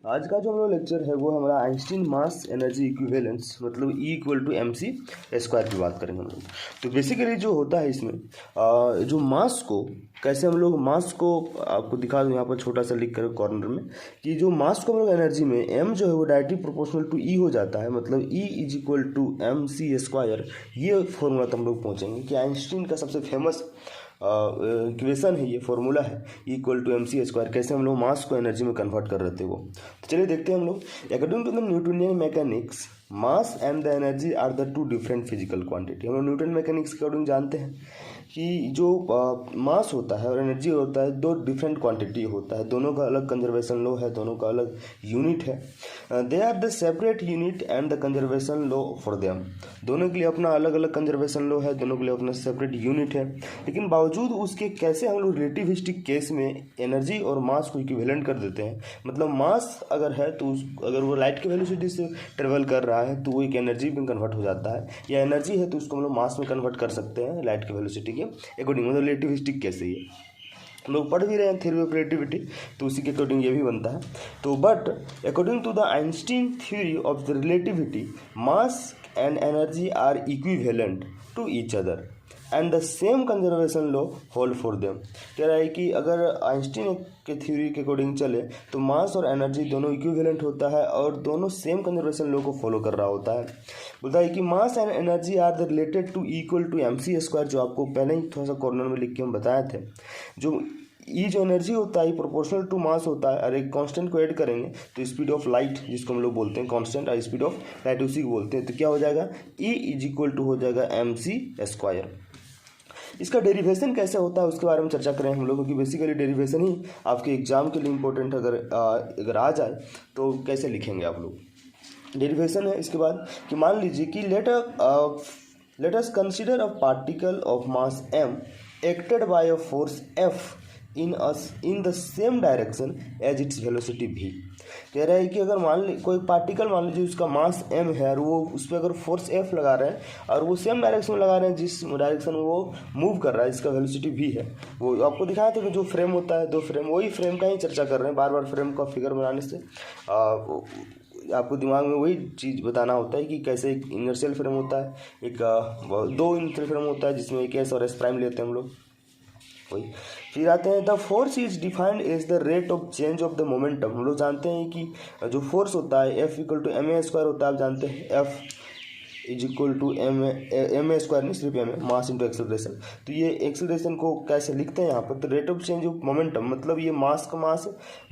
आज का जो हम लोग लेक्चर है वो हमारा आइंस्टीन मास एनर्जी इक्विवेलेंस मतलब E equal to M C square की बात करेंगे हम लोग। तो बेसिकली जो होता है इसमें जो मास को कैसे हम लोग मास को आपको दिखा दूँ यहाँ पर छोटा सा लिख कर कॉर्नर में कि जो मास को हम लोग एनर्जी में m जो है वो डायरेक्टली प्रोपोर्शनल टू E हो जाता है, मतलब E is equal to M C square. ये फॉर्मूला तक हम लोग पहुँचेंगे कि आइंस्टीन का सबसे फेमस इक्वेशन है, ये फॉर्मूला है equal to M C square. कैसे हम लोग मास को एनर्जी में कन्वर्ट कर रहे थे वो, तो चलिए देखते हैं हम लोग। According to the Newtonian mechanics mass and the energy are the two different physical quantity. हम लोग न्यूटन मैकेनिक्स के अकॉर्डिंग जानते हैं कि जो मास होता है और एनर्जी होता है दो डिफरेंट क्वांटिटी होता है, दोनों का अलग कंजर्वेशन लॉ है, दोनों का अलग यूनिट है। They are the separate unit and the conservation law for them. दोनों के लिए अपना अलग अलग कंजर्वेशन लॉ है, दोनों के लिए अपना सेपरेट यूनिट है, लेकिन बावजूद उसके कैसे हम लोग रिलेटिविस्टिक केस में एनर्जी और मास को इक्विवेलेंट कर देते हैं। मतलब मास अगर है तो अगर वो लाइट के वेलोसिटी से ट्रेवल कर रहा है तो वो एक एनर्जी में कन्वर्ट हो जाता है, या एनर्जी है तो उसको हम लोग मास में कन्वर्ट कर सकते हैं लाइट के वेलोसिटी के अकॉर्डिंग। मतलब रिलेटिविस्टिक कैसे ही हम लोग पढ़ भी रहे हैं थ्योरी ऑफ रिलेटिविटी, तो उसी के अकॉर्डिंग ये भी बनता है। तो but according to the Einstein theory of the relativity mass and energy are equivalent to each other and the same conservation law hold for them. कह रहा है कि अगर आइंस्टीन के थ्योरी के अकॉर्डिंग चले तो मास और एनर्जी दोनों इक्विवेलेंट होता है और दोनों सेम कंजर्वेशन लॉ को फॉलो कर रहा होता है। बोलता है कि mass and energy are the related to equal to M C square, जो आपको पहले ही थोड़ा सा कॉर्नर में लिख के हम बताए थे। जो जो एनर्जी होता है प्रोपोर्शनल टू मास होता है, और एक कांस्टेंट को ऐड करेंगे तो स्पीड ऑफ लाइट जिसको हम लोग बोलते हैं कांस्टेंट, और स्पीड ऑफ लाइट उसी को बोलते हैं, तो क्या हो जाएगा E इज इक्वल टू हो जाएगा एम सी स्क्वायर। इसका डेरिवेशन कैसे होता है उसके बारे में चर्चा करें हम लोग, क्योंकि बेसिकली डेरिवेशन ही आपके एग्जाम के लिए इम्पोर्टेंट अगर आ जाए तो कैसे लिखेंगे आप लोग। डेरिवेशन है इसके बाद कि मान लीजिए कि let us consider a particle of mass m acted by a force F in the same direction as its velocity v। कह रहा है कि अगर कोई पार्टिकल मान लीजिए उसका मास m है और वो उस पर अगर फोर्स F लगा रहे हैं और वो सेम डायरेक्शन में लगा रहे हैं जिस डायरेक्शन में वो मूव कर रहा है, जिसका वेलोसिटी v है। वो आपको दिखाया था कि जो फ्रेम होता है, दो फ्रेम, वही फ्रेम का ही चर्चा कर रहे हैं। बार बार फ्रेम का फिगर बनाने से आपको दिमाग में वही चीज़ बताना होता है कि कैसे एक इनर्शियल फ्रेम होता है, एक दो इनर्शियल फ्रेम होता है जिसमें एक एस और एस प्राइम लेते हैं हम लोग वही। फिर आते हैं the force is defined as the rate of change of the momentum. हम लोग जानते हैं कि जो फोर्स होता है F equal to M A square होता है, आप जानते हैं F is equal to M A square, नहीं सिर्फ M A, mass into acceleration. तो ये एक्सेलरेशन को कैसे लिखते हैं यहाँ पर, तो rate of change of momentum, मतलब ये मास का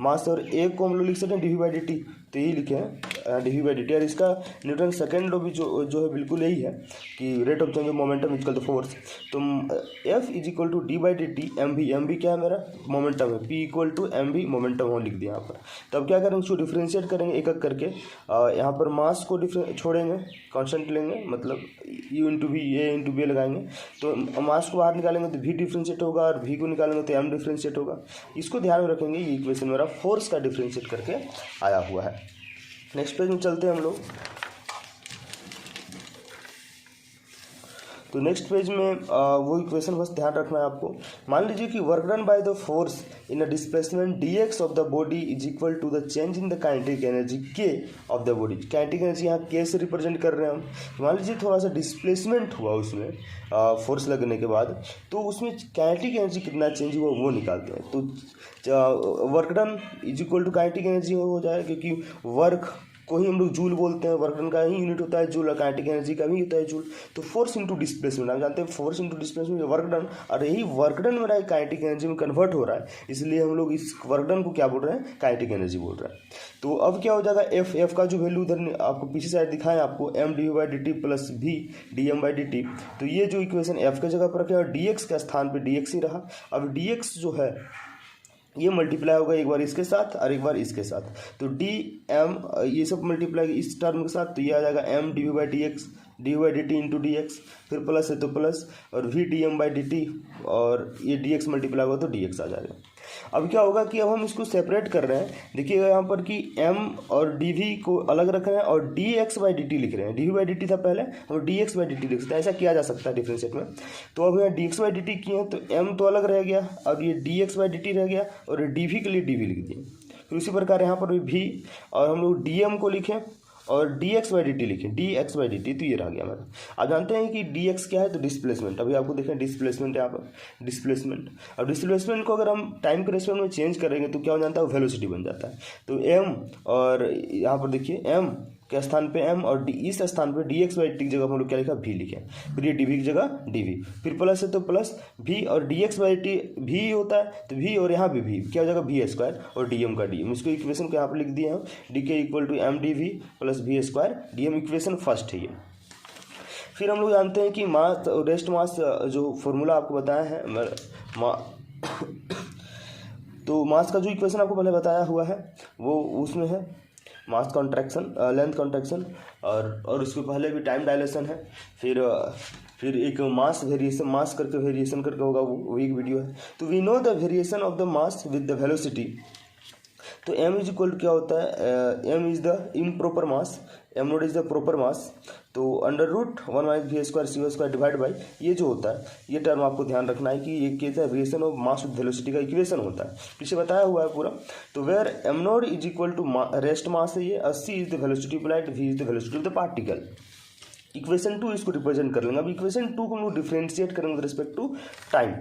मास और ए को हम लोग लिख सकते हैं D V by D T, तो यही लिखे हैं D V by D T. और इसका न्यूटन सेकेंड लॉ भी जो है बिल्कुल यही है कि rate of change of momentum equal to force. तो F is equal to D by D T, M भी क्या है मेरा मोमेंटम है, P इक्वल टू एम भी मोमेंटम हो लिख दिया यहाँ पर। तो अब क्या करेंगे, उसको डिफ्रेंशिएट करेंगे एक एक करके। यहाँ पर मास को छोड़ेंगे, कॉन्स्टेंट लेंगे, मतलब U into V, A into B लगाएंगे, तो मास को बाहर निकालेंगे तो V डिफ्रेंशिएट होगा, और V को निकालेंगे तो M डिफ्रेंशिएट होगा। इसको ध्यान में रखेंगे, ये इक्वेशन मेरा फोर्स का डिफ्रेंशिएट करके आया हुआ है। नेक्स्ट पेज में चलते हैं हम लोग। तो नेक्स्ट पेज में वो इक्वेशन बस ध्यान रखना है आपको। मान लीजिए कि work done by the force in a displacement dx of the body is equal to the change in the kinetic energy k of the body. Kinetic energy यहाँ k से रिप्रेजेंट कर रहे हैं हम। मान लीजिए थोड़ा सा डिस्प्लेसमेंट हुआ उसमें फोर्स लगने के बाद, तो उसमें काइनेटिक एनर्जी कितना चेंज हुआ वो निकालते हैं। तो work done is equal to kinetic energy हो जाए, क्योंकि वर्क को ही हम लोग जूल बोलते हैं, वर्क डन का ही यूनिट होता है जूल, काइनेटिक एनर्जी का भी होता है जूल। तो फोर्स इंटू डिस्प्लेसमेंट, आप जानते हैं force into displacement work done, और यही वर्क डन मेरा काइनेटिक एनर्जी में कन्वर्ट हो रहा है, इसलिए हम लोग इस वर्क डन को क्या बोल रहे हैं, काइनेटिक एनर्जी बोल रहे हैं। तो अब क्या हो जाएगा, F का जो वैल्यू उधर आपको पीछे साइड दिखाएं आपको, M D by D T plus V D M by D T. तो ये जो इक्वेशन F के जगह पर रखे और dx के स्थान पर dx ही रहा। अब dx जो है ये मल्टीप्लाई होगा एक बार इसके साथ और एक बार इसके साथ, तो डी एम ये सब मल्टीप्लाई इस टर्म के साथ, तो ये आ जाएगा M D V by D X, D by D T into D X, फिर प्लस है तो प्लस, और V D M by D T, और ये डी एक्स मल्टीप्लाई होगा तो डी एक्स आ जाएगा। अब क्या होगा कि अब हम इसको सेपरेट कर रहे हैं, देखिएगा यहाँ पर कि m और dv को अलग रख रहे हैं और dx बाई dt लिख रहे हैं। dv बाई dt था पहले, हम dx बाई dt लिख सकते हैं, ऐसा किया जा सकता है डिफ्रेंशिएट में। तो अब यहाँ dx बाई dt किए हैं तो m तो अलग रह गया, अब ये dx बाई dt रह गया, और dv के लिए dv लिख दिए, तो इसी प्रकार यहाँ पर भी भी और हम लोग डी एम को लिखें और D X by D T लिखें, D X by D T, तो ये रह गया हमारा। आप जानते हैं कि डी एक्स क्या है, तो डिस्प्लेसमेंट। अभी आपको देखें डिस्प्लेसमेंट यहाँ पर, डिस्प्लेसमेंट। अब डिस्प्लेसमेंट को अगर हम टाइम के रेस्पेक्ट में चेंज करेंगे तो क्या हो जाता है, वेलोसिटी बन जाता है। तो एम और यहाँ पर देखिए एम के स्थान पे एम और डी, इस स्थान पे डी एक्स बाई टी की जगह हम लोग क्या लिखा, भी लिखे। फिर ये डी वी की जगह डी वी, फिर प्लस है तो प्लस भी और डी एक्स बाई टी भी होता है, तो भी और यहाँ भी क्या हो जाएगा, भी स्क्वायर और डी एम का डी एम। इसको इक्वेशन को यहाँ पर लिख दिए हम, D K equal to M D V plus V square D M, equation first है ये। फिर हम लोग जानते हैं कि मास रेस्ट मास जो फॉर्मूला आपको बताया है तो मास का जो इक्वेशन आपको पहले बताया हुआ है वो उसमें है मास कॉन्ट्रैक्शन, लेंथ कॉन्ट्रैक्शन और उसके पहले भी टाइम डायलेशन है। फिर एक मास वेरिएशन, मास करके वेरिएशन करके होगा, वो एक वीडियो है। तो we know the variation of the mass with the velocity. तो m इज इक्वल क्या होता है, m is the improper mass, m nought is the proper mass. तो under root 1 minus V square C square divide by, ये जो होता है ये टर्म आपको ध्यान रखना है कि ये क्या है, variation of mass with velocity का इक्वेशन होता है, पीछे बताया हुआ है पूरा। तो where m nought is equal to rest mass है ये, और c is the velocity of light, v is the velocity of the particle. Equation 2 इसको रिप्रेजेंट कर लेंगे। अब इक्वेशन 2 को हम लोग डिफ्रेंशिएट करेंगे विद रिस्पेक्ट टू टाइम।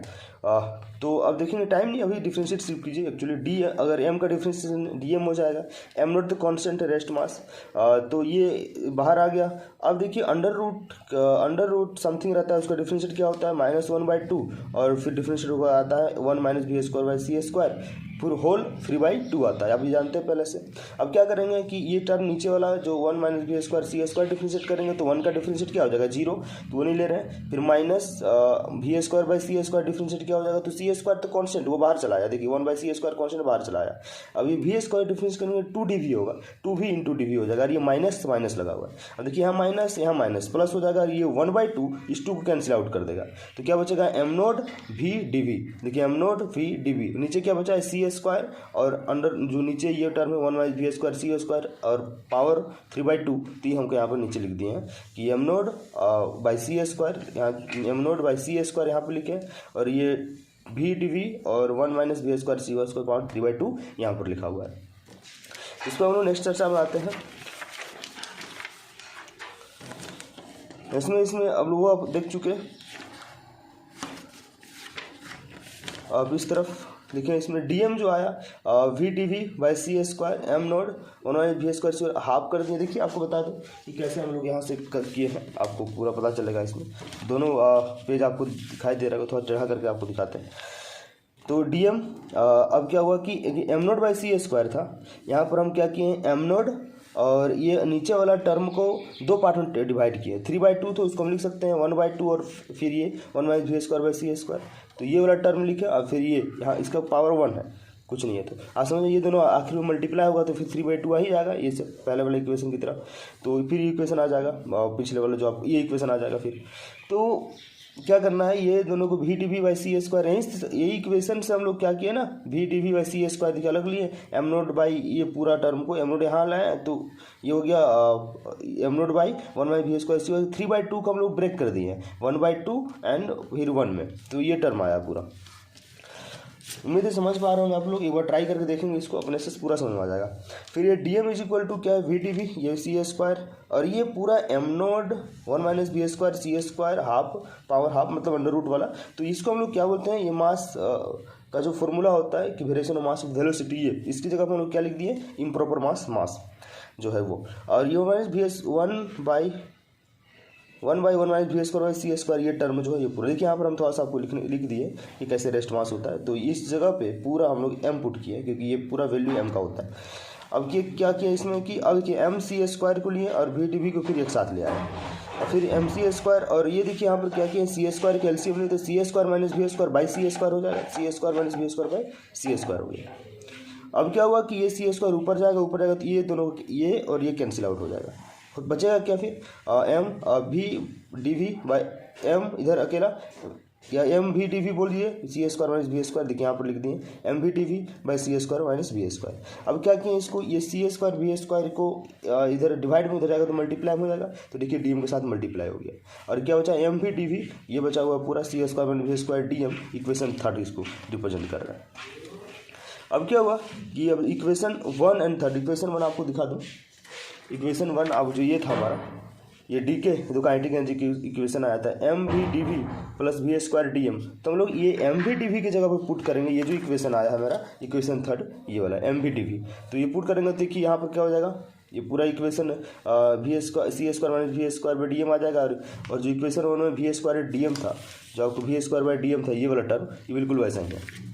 तो अब देखेंगे टाइम नहीं, अभी डिफ्रेंशिएट सिर्फ कीजिए। एक्चुअली डी अगर एम का डिफ्रेंशिएशन डी एम हो जाएगा, एम नॉट द कांस्टेंट है रेस्ट मास, तो ये बाहर आ गया। अब देखिए अंडर रूट समथिंग रहता है, उसका डिफ्रेंशिएट क्या होता है, -1/2 और फिर डिफ्रेंशिएट होगा आता है 1 minus V square by C square, फिर होल 3/2 आता है, आप ये जानते हैं पहले से। अब क्या करेंगे कि ये टर्म नीचे वाला जो 1 minus V square C square differentiate करेंगे तो 1 का डिफ्रेंशिएट क्या हो जाएगा, 0, तो वो नहीं ले रहे हैं। फिर minus V square by C square differentiate क्या हो जाएगा, तो सी स्क्वायर तो कांस्टेंट, वो बाहर चला आया, देखिए 1 बाई सी स्क्वायर कांस्टेंट बाहर चला आया। अब ये वी स्क्वायर डिफ्रेंस करेंगे 2dv होगा, 2v इंटू डी वी हो जाएगा, और ये माइनस माइनस लगा हुआ है। अब देखिए यहाँ माइनस प्लस हो जाएगा, ये 1/2 इस 2 को कैंसिल आउट कर देगा, तो क्या बचेगा, M nought V D V. देखिए M nought V D V, नीचे क्या बचा है, सी स्क्वायर, और अंडर जो नीचे ये टर्म है 1 minus V square C square और पावर 3/2, तो हमको यहाँ पर नीचे लिख दिए हैं कि M nought by C square, यहाँ M nought by C square यहाँ पर लिखे, और ये भी डी वी और 1 minus V square C square power 3/2 यहाँ पर लिखा हुआ है। इस पर हम लोग नेक्स्ट चर्चा में आते हैं। इसमें अब लोग आप देख चुके, अब इस तरफ देखिए इसमें डीएम जो आया V D V by C square M nought 1 minus V square half कर दिए। देखिए आपको बता दो कि कैसे हम लोग यहाँ से किए हैं, आपको पूरा पता चलेगा। इसमें दोनों पेज आपको दिखाई दे रहा है, थोड़ा चढ़ा करके आपको दिखाते हैं। तो डी एम अब क्या हुआ कि M nought by C square था, यहाँ पर हम क्या किए, एम नोड और ये नीचे वाला टर्म को 2 पार्ट में डिवाइड किए, 3/2 तो उसको हम लिख सकते हैं 1/2, और फिर ये 1 minus V square by C square, तो ये वाला टर्म लिखे, और फिर ये यहाँ इसका पावर 1 है, कुछ नहीं है। तो आप समझो ये दोनों आखिर में मल्टीप्लाई होगा तो फिर 3/2 आ ही जाएगा, ये सब पहले वाले इक्वेशन की तरह। तो फिर इक्वेशन आ जाएगा पिछले वाला जो आप, ये इक्वेशन आ जाएगा। फिर तो क्या करना है, ये दोनों को V D V by C square, यही इक्वेशन से हम लोग क्या किए ना, V D V by C square देखिए अलग लिए, एम नोट बाई ये पूरा टर्म को एम नोट यहाँ लाए, तो ये हो गया M nought by 1 by V square C 3/2 को हम लोग ब्रेक कर दिए 1/2 एंड फिर 1 में, तो ये टर्म आया पूरा। उम्मीद है समझ पा रहे होंगे आप लोग, एक बार ट्राई करके देखेंगे इसको, अपने से पूरा समझ में आ जाएगा। फिर ये D M is equal to क्या है, वी डी वी, ये सी स्क्वायर, और ये पूरा M nought 1 minus V square C square half power half, मतलब अंडर रूट वाला। तो इसको हम लोग क्या बोलते हैं, ये मास का जो फॉर्मूला होता है कि variation of mass with velocity, ये इसकी जगह पर हम लोग क्या लिख दिए, इम्प्रॉपर मास जो है वो। और ये minus V S 1 by 1 minus V square by C square, ये टर्म जो है ये पूरा। देखिए यहाँ पर हम थोड़ा सा आपको लिख दिए कि कैसे रेस्ट मास होता है। तो इस जगह पे पूरा हम लोग एम पुट किए, क्योंकि ये पूरा वैल्यू एम का होता है। अब ये क्या किया इसमें कि अब देखिए एम सी स्क्वायर को लिए और वी डी वी को फिर एक साथ ले आए, और फिर एम सी स्क्वायर, और ये देखिए यहाँ पर क्या किया, सी स्क्वायर के एलसीएम लिए, तो C square minus V square by C square हो जाएगा, C square minus V square by C square हो गया। अब क्या हुआ कि ये सी स्क्वायर ऊपर जाएगा, तो ये दोनों ये और ये कैंसिल आउट हो जाएगा, बचेगा क्या फिर M V D V by M, इधर अकेला या एम वी डी वी बोलिए, C square minus V square, देखिए यहाँ पर लिख दिए M V D V by C square minus V square. अब क्या किए इसको, ये सी स्क्वायर वी स्क्वायर को इधर डिवाइड में उधर जाएगा तो मल्टीप्लाई हो जाएगा, तो देखिए डी एम के साथ मल्टीप्लाई हो गया। और क्या बचा, एम वी डी वी, ये बचा हुआ पूरा C square minus V square D M, equation 3 इसको रिप्रेजेंट कर रहा है। अब क्या हुआ कि अब इक्वेशन 1 एंड 3, इक्वेशन 1 आपको दिखा दूँ। इक्वेशन 1 अब जो ये था हमारा, ये डी के जो काइनेटिक एनर्जी की इक्वेशन आया था mv/dv प्लस v²dm, तो हम लोग ये mv/dv की जगह पर पुट करेंगे। ये जो इक्वेशन आया है हमारा इक्वेशन 3 ये वाला mv/dv, तो ये पुट करेंगे तो देखिए यहाँ पर क्या हो जाएगा, ये पूरा इक्वेशन c² माइनस v²/dm आ जाएगा। और जो इक्वेशन 1 में v²/dm था, जो आपको v²/dm था, ये वाला टर्म ये बिल्कुल वैसा ही है।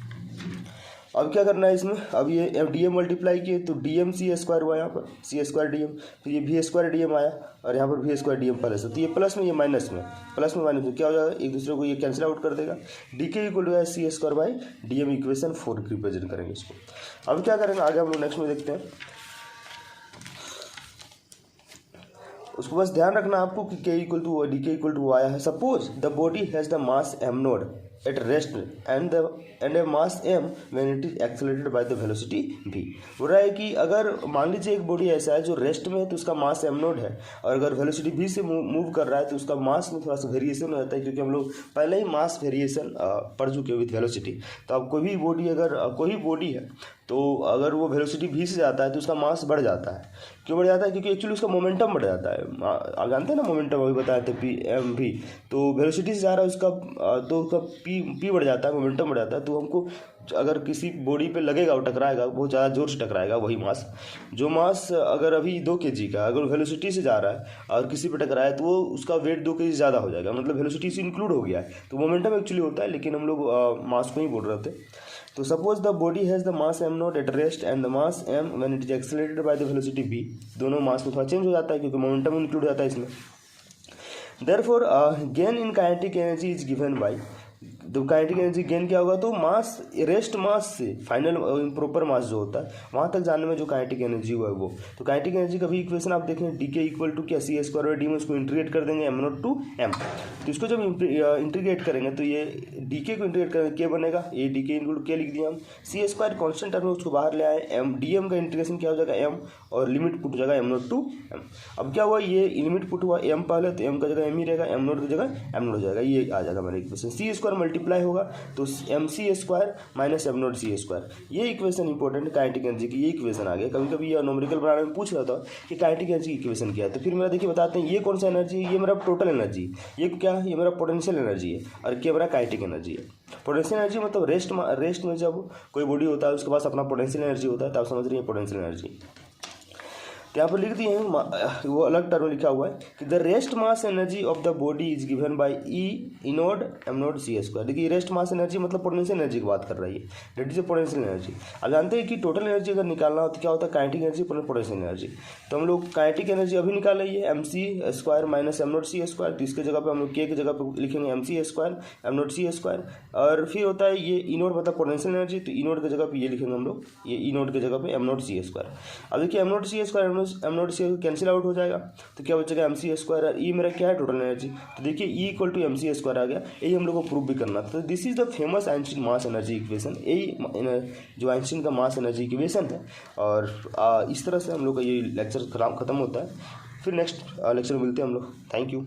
अब क्या करना है इसमें, अब ये dm मल्टीप्लाई किए तो dm c² हुआ, यहाँ पर c²dm, तो ये v²dm आया और यहाँ पर v²dm प्लस है, तो ये प्लस में ये माइनस में, प्लस में माइनस में क्या हो जाएगा, एक दूसरे को ये कैंसिल आउट कर देगा। D equal to c²/dm equation 4 represent करेंगे इसको। अब क्या करेंगे आगे हम लोग नेक्स्ट में देखते हैं। उसको बस ध्यान रखना आपको कि k equal to D equal to आया है। Suppose the body has the mass m nought at rest and a mass m when it is accelerated by the velocity v। हो रहा है कि अगर मान लीजिए एक बॉडी ऐसा है जो रेस्ट में है तो उसका मास m नोड है, और अगर वेलोसिटी v से मूव कर रहा है तो उसका मास में थोड़ा सा वेरिएशन हो जाता है, क्योंकि हम लोग पहले ही मास वेरिएशन पढ़ चुके विद वेलोसिटी। तो अब कोई भी बॉडी, अगर कोई भी बॉडी है तो अगर वो वेलोसिटी v से जाता है तो उसका मास बढ़ जाता है। क्यों बढ़ जाता है, क्योंकि एक्चुअली उसका मोमेंटम बढ़ जाता है। आप जानते हैं ना मोमेंटम, अभी बताए थे p तो वेलोसिटी से जा रहा है उसका, तो उसका p बढ़ जाता है, मोमेंटम बढ़ जाता है। तो हमको अगर किसी बॉडी पे लगेगा और टकराएगा, बहुत ज़्यादा जोर से टकराएगा, वही मास, जो मास अगर अभी 2 kg का अगर वेलोसिटी से जा रहा है और किसी पे टकराए तो वो उसका वेट 2 kg ज़्यादा हो जाएगा, मतलब वेलोसिटी से इंक्लूड हो गया है। तो मोमेंटम एक्चुअली होता है, लेकिन हम लोग मास को ही बोल रहे थे। तो suppose the body has the mass m not at rest and the mass m when it is accelerated by the velocity v। दोनों मास में थोड़ा चेंज हो जाता है क्योंकि मोमेंटम इंक्लूड हो जाता है इसमें। Therefore gain in kinetic energy is given by, तो काइनेटिक एनर्जी गेन क्या होगा, तो मास, रेस्ट मास से फाइनल प्रॉपर मास जो होता है वहाँ तक जाने में जो काइनेटिक एनर्जी हुआ है वो। तो काइनेटिक एनर्जी का भी इक्वेशन आप देखें, डी के इक्वल टू क्या c²/d में उसको इंटीग्रेट कर देंगे m0 टू m। तो इसको जब इंटीग्रेट करेंगे तो ये डी के को इंटीग्रेट करेंगे क्या बनेगा, ये डी के इंक्लूड क्या लिख दिया हम, c² कॉन्स्टेंट टर्म में उसको बाहर ले आए, m dm का इंटीग्रेशन क्या हो जाएगा m, और लिमिट पुट हो जाएगा m0 टू m। अब क्या हुआ, ये लिमिट पुट हुआ m पहले, तो m का जगह m ही रहेगा, m0 की जगह m0 हो जाएगा, ये आ जाएगा हमारा इक्वेशन। c² मल्टीप्लाई होगा तो mc² माइनस m0c², ये इक्वेशन इंपॉर्टेंट काइनेटिक एनर्जी की, ये इक्वेशन आ गया। कभी कभी ये न्यूमेरिकल बनाने में पूछ रहा था कि काइनेटिक एनर्जी की इक्वेशन क्या है, तो फिर मेरा देखिए बताते हैं, ये कौन सा एनर्जी है, ये मेरा टोटल एनर्जी, ये क्या है, ये मेरा पोटेंशियल एनर्जी है, और क्या मेरा काइनेटिक एनर्जी है। पोटेंशियल एनर्जी मतलब रेस्ट में जब कोई बॉडी होता है उसके पास अपना पोटेंशियल एनर्जी होता है, तो आप समझ रही है पोटेंशियल एनर्जी। तो यहाँ पर लिख दिए हैं, वो अलग टर्म लिखा हुआ है कि the rest mass energy of the body is given by E node m0 c²। देखिए रेस्ट मास एनर्जी मतलब पोटेंशियल एनर्जी की बात कर रही है, डेट इज पोटेंशियल एनर्जी। अब जानते हैं कि टोटल एनर्जी अगर निकालना हो तो क्या होता है, काइनेटिक एनर्जी पोटेंशियल एनर्जी। तो हम लोग काइनेटिक एनर्जी अभी निकाल रही है mc² माइनस m0 c², तो इसके जगह पर हम लोग k की जगह पर लिखेंगे mc² m0 c², और फिर होता है ये ई नोड मतलब पोटेंशियल एनर्जी, तो ई नोड की जगह पर ये लिखेंगे हम लोग, ये ई नोड की जगह पर m0 c²। अब देखिए m0 c² m0 से कैंसिल आउट हो जाएगा, तो क्या बचेगा mc², और ई मेरा क्या है टोटल एनर्जी। तो देखिए ई इक्वल टू mc² आ गया, यही हम लोग को प्रूव भी करना था। तो this is the famous Einstein mass energy equation, यही जो आइंस्टीन का मास एनर्जी इक्वेशन है। और इस तरह से हम लोग का ये लेक्चर खत्म होता है। फिर नेक्स्ट लेक्चर में मिलते हैं हम लोग। Thank you.